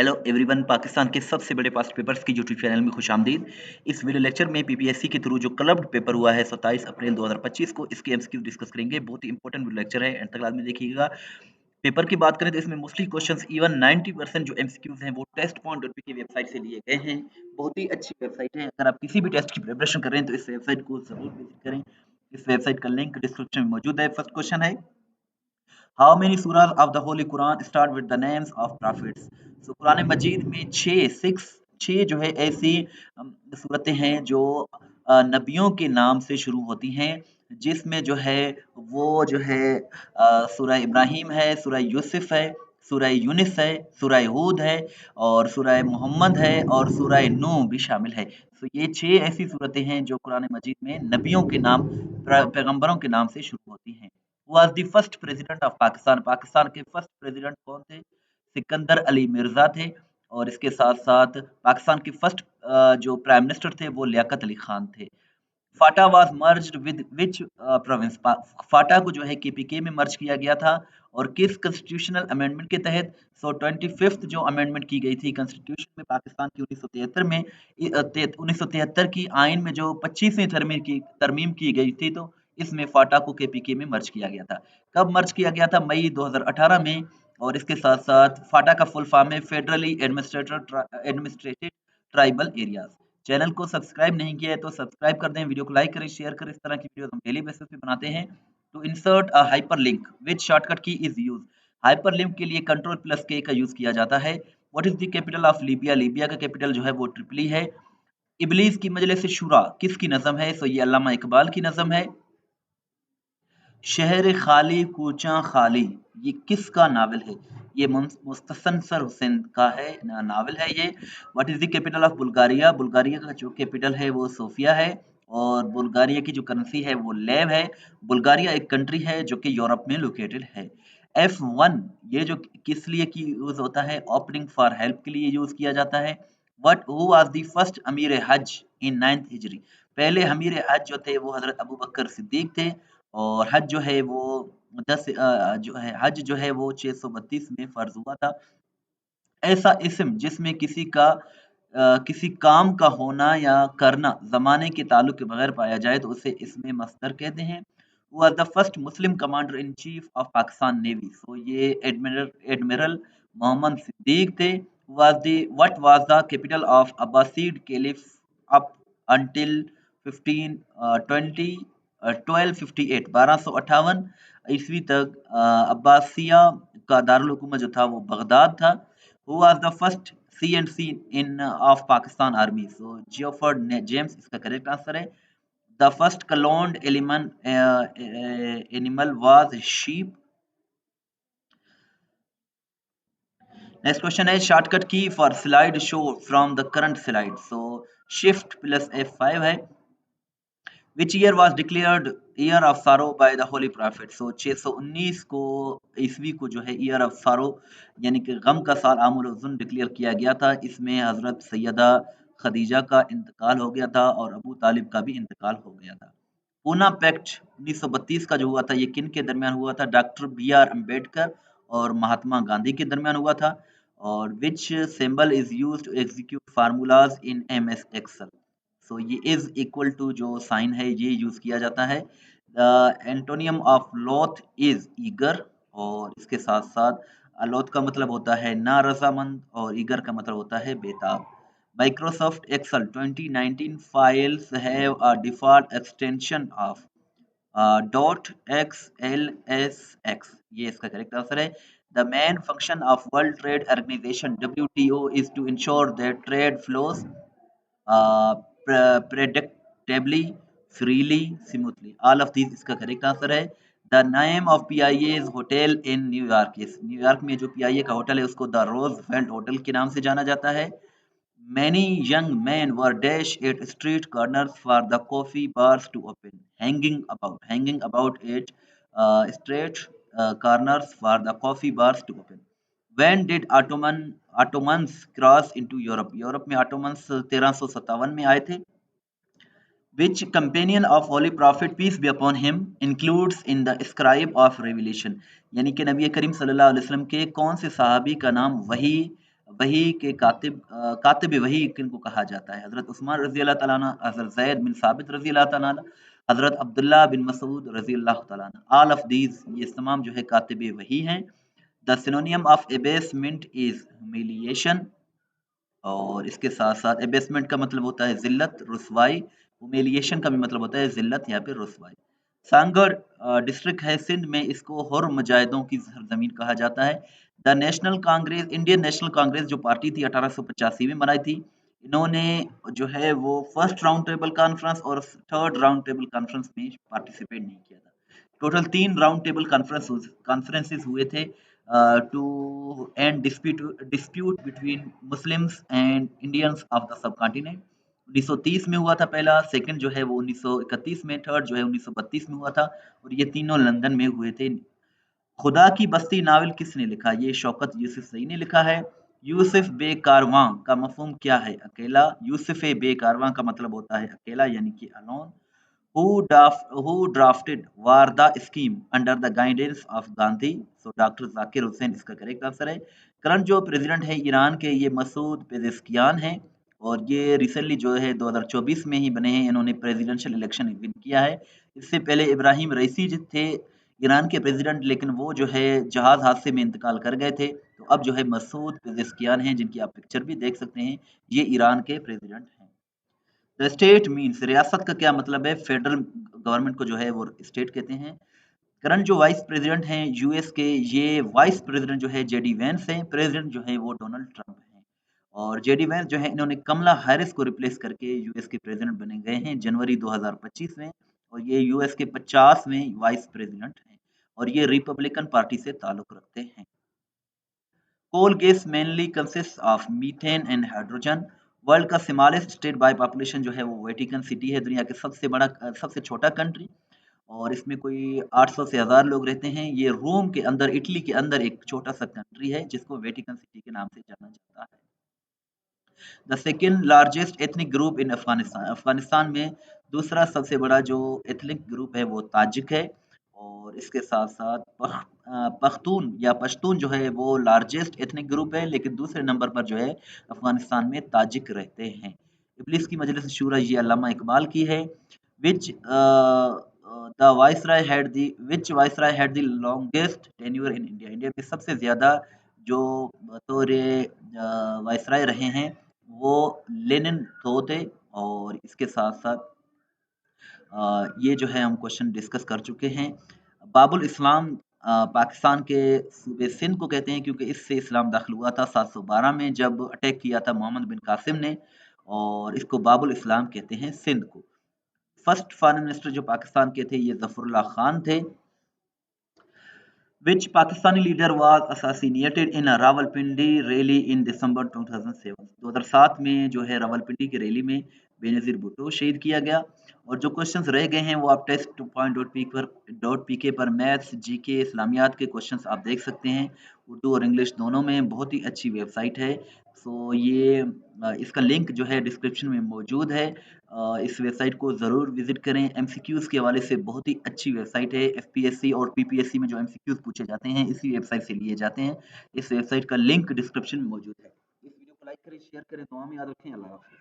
Hello everyone, Pakistan के सबसे बड़े पास्ट पेपर्स की यूट्यूब चैनल में खुशामदीद। इस वीडियो लेक्चर में पीपीएससी के थ्रू जो क्लब्ड पेपर हुआ है 27 अप्रैल 2025 को, इसके एमसीक्यू डिस्कस करेंगे। बहुत ही इंपॉर्टेंट वीडियो लेक्चर है, एंड तक लाजमी देखिएगा। पेपर की बात करें तो इसमें मोस्टली क्वेश्चंस इवन 90% जो एमसीक्यूज हैं वो test.py की वेबसाइट से लिए गए हैं। बहुत ही अच्छी वेबसाइट है। अगर आप किसी भी टेस्ट की प्रिपरेशन कर रहे हैं तो इस वेबसाइट को जरूर विजिट करें। इस वेबसाइट का लिंक डिस्क्रिप्शन में मौजूद है। फर्स्ट क्वेश्चन है, How many surahs of the Holy Quran start with the names of prophets? So Quran Majeed में छह जो है ऐसी सूरतें हैं जो नबियों के नाम से शुरू होती हैं, जिसमें जो है वो जो है सूरह इब्राहिम है, सूरह यूसुफ है, सूरह यूनिस है, सूरह हूद है, और सूरह मोहम्मद है, और सूरह नूह भी शामिल है। तो ये छह ऐसी सूरतें हैं जो कुरान मजीद में नबियों के नाम, पैगंबरों के नाम से शुरू होती हैं। Was the first president of Pakistan. Pakistan के फर्स्ट प्रेसिडेंट कौन थे? सिकंदर अली मिर्जा थे। और इसके साथ साथ पाकिस्तान के फर्स्ट जो प्राइम मिनिस्टर थे वो लियाकत अली खान थे। FATA was merged with which province. FATA को जो है केपीके में मर्ज किया गया था, और किस कॉन्स्टिट्यूशनल अमेंडमेंट के तहत? सो 25th जो अमेंडमेंट की गई थी कॉन्स्टिट्यूशन में पाकिस्तान की 1973 में, 1973 की आइन में जो 25वीं तरमीम की गई थी, तो इसमें फाटा को केपीके में मर्ज किया गया था। कब मर्ज किया गया था? मई 2018 में। और इसके साथ साथ फाटा का फुल फॉर्म है federally administrated tribal areas. Channel को सब्सक्राइब नहीं किया है तो सब्सक्राइब कर दें, वीडियो को लाइक करें, शेयर करें। इस तरह की वीडियो हम डेली बेसिस पे बनाते हैं। तो insert a hyperlink which shortcut की इज यूज। हाइपरलिंक के लिए Ctrl+K का यूज किया जाता है। What is the capital of Libya? Libya का कैपिटल जो है वो ट्रिपली है। इबलीस की मजलिस शुरा किसकी नज़म है? सो ये अल्लामा इकबाल की नज़म है। शहर खाली कूचा खाली ये किसका नावल है? ये मुस्तसर हुसैन का है नावल है ये। What is the capital of Bulgaria? Bulgaria का जो कैपिटल है वो सोफिया है, और बुल्गारिया की जो करेंसी है वो लेव है। बुल्गारिया एक कंट्री है जो कि यूरोप में लोकेटेड है। F1 ये जो किस लिए की यूज होता है? ओपनिंग फॉर हेल्प के लिए यूज किया जाता है। What who was the first अमीर हज इन 9th हिजरी? पहले अमीर हज जो थे वो हजरत अबू बकर सिद्दीक थे। और हज जो है वो 10 जो है हज जो है वो 632 में फर्ज हुआ था। ऐसा इस्म जिसमें किसी काम का होना या करना ज़माने के ताल्लुक के बगैर पाया जाए तो उसे इसमें मस्दर कहते हैं। Was the first Muslim commander in chief of Pakistan navy. So ये एडमिरल मोहम्मद सिद्दीक थे। What was the capital of Abbasid caliph up until 1258 1258 ईस्वी तक अब्बासिया का दारुल हुकूमत जो था वो बगदाद था। Who was the first CNC in of Pakistan Army? So Geoffrey James इसका करेक्ट आंसर है। The first cloned animal was sheep. Next question है, शॉर्टकट की for slide show from the current slide. So Shift+F5 है। Which year was declared year of sorrow by the holy prophet? So 619 को ईस्वी को जो है year of सारो यानी कि गम का साल आमुल हुज़्न डिक्लेयर किया गया था। इसमें हजरत सैयदा खदीजा का इंतकाल हो गया था और अबू तालिब का भी इंतकाल हो गया था। पूना पैक्ट 1932 का जो हुआ था ये किन के दरमियान हुआ था? Doctor B.R. अम्बेडकर और महात्मा गांधी के दरमियान हुआ था। और which symbol is used to execute formulas in MS Excel? So ये इज इक्वल टू जो साइन है ये यूज किया जाता है। The antonym of loath is eager. और इसके साथ साथ लोथ का मतलब होता है ना रजामंद, और ईगर का मतलब होता है बेताब। Microsoft Excel 2019 files have a default extension of .xlsx। ये इसका करेक्ट आंसर है। The main function of World Trade Organization WTO is to ensure that trade flows predictably, freely, smoothly. All of these इसका correct answer है। The name of PIA's hotel in New York. New York में जो PIA का hotel है उसको the Roosevelt hotel के नाम से जाना जाता है। Many young men were dash at street corners for the coffee bars to open. Hanging about at street corners for the coffee bars to open. When did Ottomans cross into Europe? Europe में Ottomans 1357 में आए थे। Which companion of Holy Prophet peace be upon him includes in the scribe of revelation? यानी कि नबी करीम सल्लल्लाहु अलैहि वसल्लम के कौन से सहाबी का नाम वही वही के कातिब वही किनको कहा जाता है? हज़रत उस्मान रज़ी अल्लाह तआला अन्हु, हज़रत ज़ैद बिन साबित रज़ी अल्लाह तआला अन्हु, हज़रत अब्दुल्लाह बिन मसूद रज़ी अल्लाह तआला अन्हु। ऑल ऑफ दीज़ ये तमाम जो है कातिब वही हैं। The synonym of abasement is humiliation. और इसके साथ-साथ एबेसमेंट का मतलब होता है ज़िल्लत, रुसवाई, ह्यूमिलिएशन का भी मतलब होता है ज़िल्लत या फिर रुसवाई। सांगड़ डिस्ट्रिक्ट है सिंध में, इसको हुर्र मुजाहिदों की सरज़मीन कहा जाता है। The national Congress Indian national Congress जो पार्टी थी 1885 में बनाई थी। इन्होंने जो है वो फर्स्ट राउंड टेबल कॉन्फ्रेंस और थर्ड राउंड टेबल कॉन्फ्रेंस में पार्टिसिपेट नहीं किया था। टोटल 3 राउंड टेबल कॉन्फ्रेंसेस हुए थे to end dispute between Muslims and Indians of the subcontinent। 1930 में हुआ था पहला, सेकंड जो है वो 1931 में, थर्ड जो है 1932 में हुआ था और ये तीनों लंदन में हुए थे। खुदा की बस्ती नावल किसने लिखा? ये शौकत यूसुफ़ज़ई ने लिखा है। यूसुफ बे कारवां का मफ़हूम क्या है? अकेला। यूसुफ बे कारवां का मतलब होता है अकेला यानी कि alone. Who drafted Warda scheme under the guidance of Gandhi? So doctor Zakir Hussain इसका करेक्ट आंसर है। करंट जो प्रेसिडेंट है ईरान के ये मसूद पेजेस्कियान हैं और ये रिसेंटली जो है 2024 में ही बने हैं। इन्होंने प्रेसिडेंशियल इलेक्शन विन किया है। इससे पहले इब्राहिम रईसी जो थे ईरान के प्रेसिडेंट, लेकिन वो जो है जहाज हादसे में इंतकाल कर गए थे। तो अब जो है मसूद पेजेस्कियान हैं जिनकी आप पिक्चर भी देख सकते हैं, ये ईरान के प्रेसिडेंट हैं। द स्टेट मीन्स रियासत का क्या मतलब है? फेडरल गवर्नमेंट को जो है वो स्टेट कहते हैं। करंट जो वाइस प्रेसिडेंट हैं यूएस के, ये वाइस प्रेसिडेंट जो है जेडी वेंस हैं, प्रेसिडेंट जो है वो डोनाल्ड ट्रंप हैं। और जेडी वेंस जो है इन्होंने कमला हैरिस को रिप्लेस करके यूएस के प्रेसिडेंट बने गए हैं जनवरी 2025 में और ये यूएस के 50वें वाइस प्रेसिडेंट हैं और ये रिपब्लिकन पार्टी से ताल्लुक रखते हैं। Coal gas mainly consists of methane and hydrogen। World का स्मॉलेस्ट स्टेट बाय पॉपुलेशन जो है वो वेटिकन सिटी है, दुनिया के सबसे बड़ा सबसे छोटा कंट्री और इसमें कोई 800 से 1000 लोग रहते हैं। ये रोम के अंदर, इटली के अंदर एक छोटा सा कंट्री है जिसको वेटिकन सिटी के नाम से जाना जाता है। The second largest ethnic group in Afghanistan. Afghanistan में दूसरा सबसे बड़ा जो एथनिक ग्रुप है वो ताजिक है और इसके साथ साथ पख्तून या पश्तून जो है वो लार्जेस्ट एथनिक ग्रुप है, लेकिन दूसरे नंबर पर जो है अफगानिस्तान में ताजिक रहते हैं। इब्लिस की मजलिस शूरा ये अल्लामा इकबाल की है। Which the viceroy had the which viceroy had the longest tenure in India. India में सबसे ज्यादा जो बतौर वाइसराय रहे हैं वो लेनिन थो थे और इसके साथ-साथ ये जो है हम क्वेश्चन डिस्कस कर चुके हैं। बाबुल इस्लाम पाकिस्तान के सूबे सिंध को कहते हैं क्योंकि इससे इस्लाम दाखिल हुआ था 712 में जब अटैक किया था मोहम्मद बिन कासिम ने और इसको बाबुल इस्लाम कहते हैं सिंध को। फर्स्ट फॉरेन मिनिस्टर जो पाकिस्तान के थे ये ज़फ़रुल्लाह खान थे। Which Pakistani leader was assassinated in a Rawalpindi rally in December 2007? 2007 में जो है रावलपिंडी की रैली में बेनज़ीर भुट्टो शहीद किया गया। और जो क्वेश्चंस रह गए हैं वो आप टेस्ट पॉइंट डॉट पी के पर मैथ्स जीके इस्लामियात के क्वेश्चंस आप देख सकते हैं उर्दू और इंग्लिश दोनों में। बहुत ही अच्छी वेबसाइट है। सो ये इसका लिंक जो है डिस्क्रिप्शन में मौजूद है। इस वेबसाइट को ज़रूर विजिट करें। एमसीक्यूज़ के हवाले से बहुत ही अच्छी वेबसाइट है। एफपीएससी और पीपीएससी में जो एमसीक्यूज़ पूछे जाते हैं इसी वेबसाइट से लिए जाते हैं। इस वेबसाइट का लिंक डिस्क्रिप्शन में मौजूद है। इस वीडियो को लाइक करें, शेयर करें, दुआ में याद रखें। अल्लाह हाफ़िज़।